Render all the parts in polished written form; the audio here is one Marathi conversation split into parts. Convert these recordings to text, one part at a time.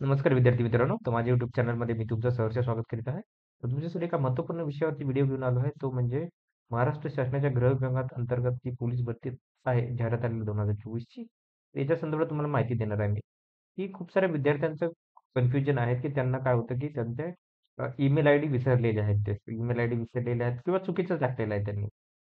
नमस्कार विद्यार्थी मित्रांनो. तर माझ्या YouTube चॅनलमध्ये मी तुमचं सहर्ष स्वागत करीत आहे. तर तुमच्यासाठी एका महत्त्वपूर्ण विषयावरती व्हिडिओ घेऊन आलो आहे. तो म्हणजे महाराष्ट्र शासनाच्या गृह विभागात अंतर्गत जी पोलीस भरती आहे, जाहिरात आलेली 2024ची. त्याच्या संदर्भात तुम्हाला माहिती देणार आहे मी. की खूप साऱ्या विद्यार्थ्यांचं कन्फ्युजन आहे, की त्यांना काय होतं, की त्यांचे ईमेल आयडी विसरलेले आहेत ते. ईमेल आयडी विसरलेले आहेत किंवा चुकीचं टाकलेलं आहे त्यांनी.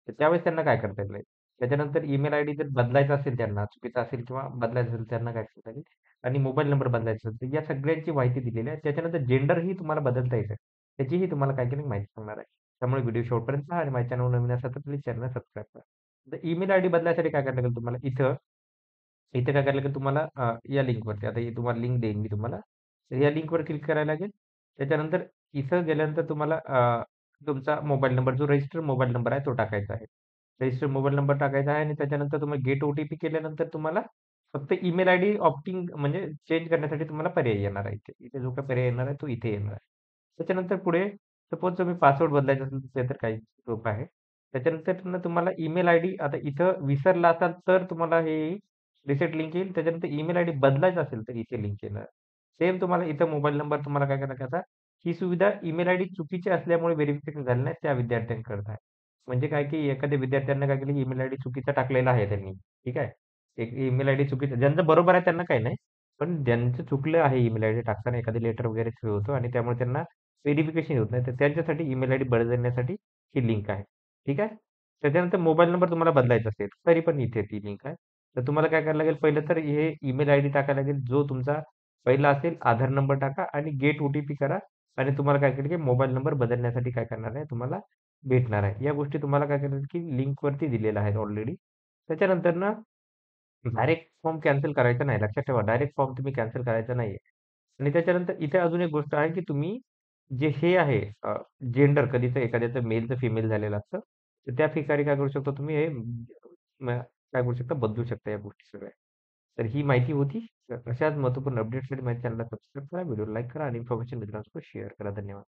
तर त्यावेळेस त्यांना काय करता येईल? त्याच्यानंतर ईमेल आयडी जर बदलायचा असेल त्यांना, चुकीचा असेल किंवा बदलायचा असेल त्यांना काय करता येईल? आणि मोबाईल नंबर बदलायचा असेल, तर या सगळ्यांची माहिती दिलेली आहे. त्याच्यानंतर जेंडरही तुम्हाला बदलता येतं. त्याचीही तुम्हाला काही की माहिती सांगणार आहे. त्यामुळे व्हिडिओ शेवटपर्यंत पहा आणि माझ्या चॅनलवर नवीन असाल तर प्लीज चॅनलला सबस्क्राईब करा. तर ईमेल आयडी बदलायसाठी काय करायला लागेल तुम्हाला इथं इथे काय करायला लागेल तुम्हाला या लिंकवरती आता ही तुम्हाला लिंक देईन मी तुम्हाला. तर या लिंकवर क्लिक करायला लागेल. त्याच्यानंतर इथं गेल्यानंतर तुम्हाला तुमचा मोबाईल नंबर जो रजिस्टर्ड मोबाईल नंबर आहे तो टाकायचा आहे. रजिस्टर्ड मोबाईल नंबर टाकायचा आहे आणि त्याच्यानंतर तुम्ही गेट ओ-टी-पी केल्यानंतर तुम्हाला फक्त ईमेल आयडी ऑप्टिंग म्हणजे चेंज करण्यासाठी तुम्हाला पर्याय येणार आहे इथे. इथे जो काही पर्याय येणार आहे तो इथे येणार आहे. त्याच्यानंतर पुढे सपोज तुम्ही पासवर्ड बदलायचा असेल ते तर काही सोपं आहे. त्याच्यानंतर ना तुम्हाला ईमेल आयडी आता इथं विसरला असाल तर तुम्हाला हे रिसेट लिंक येईल. त्याच्यानंतर ईमेल आयडी बदलायचा असेल तर इथे लिंक येणार. सेम तुम्हाला इथं मोबाईल नंबर तुम्हाला काय करायचा ही सुविधा ईमेल आयडी चुकीची असल्यामुळे व्हेरिफिकेशन झालं नाही त्या विद्यार्थ्यांकरता आहे. म्हणजे काय की एखाद्या विद्यार्थ्यांना काय केलं ईमेल आयडी चुकीचा टाकलेला आहे त्यांनी. ठीक आहे. एक ईमेल आयडी चुकीचा ज्यांचं बरोबर आहे त्यांना काही नाही. पण ज्यांचं चुकलं आहे ईमेल आयडी टाकताना एखादी लेटर वगैरे थ्रू होतो आणि त्यामुळे त्यांना व्हेरिफिकेशन होत नाही. तर त्यांच्यासाठी ईमेल आयडी बदलण्यासाठी ही लिंक आहे. ठीक आहे. त्याच्यानंतर मोबाईल नंबर तुम्हाला बदलायचा असेल, तरी पण इथे ती लिंक आहे. तर तुम्हाला काय करायला लागेल पहिलं तर हे ईमेल आयडी टाकायला लागेल जो तुमचा पहिला असेल, आधार नंबर टाका आणि गेट ओ-टी-पी करा आणि तुम्हाला काय करेल की मोबाईल नंबर बदलण्यासाठी काय करणार आहे तुम्हाला भेटणार आहे. या गोष्टी तुम्हाला काय करायचं की लिंकवरती दिलेल्या आहेत ऑलरेडी. त्याच्यानंतर ना डायरेक्ट फॉर्म कॅन्सल करायचा नाही. लक्षात ठेवा डायरेक्ट फॉर्म तुम्ही कॅन्सल करायचा नाहीये. आणि त्याच्यानंतर इथे अजून एक गोष्ट आहे की तुम्ही जे हे आहे जेंडर कधीचं एखाद्याचं मेल तर फिमेल झालेलं असतं. तर त्या ठिकाणी काय करू शकता तुम्ही हे काय करू शकता बदलू शकता या गोष्टी सगळ्या. तर ही माहिती होती. तर अशाच महत्त्वपूर्ण अपडेट्ससाठी माझ्या चॅनलला सबस्क्राईब करा, व्हिडिओ लाईक करा आणि इन्फॉर्मेशन मित्रांसोबत शेअर करा. धन्यवाद.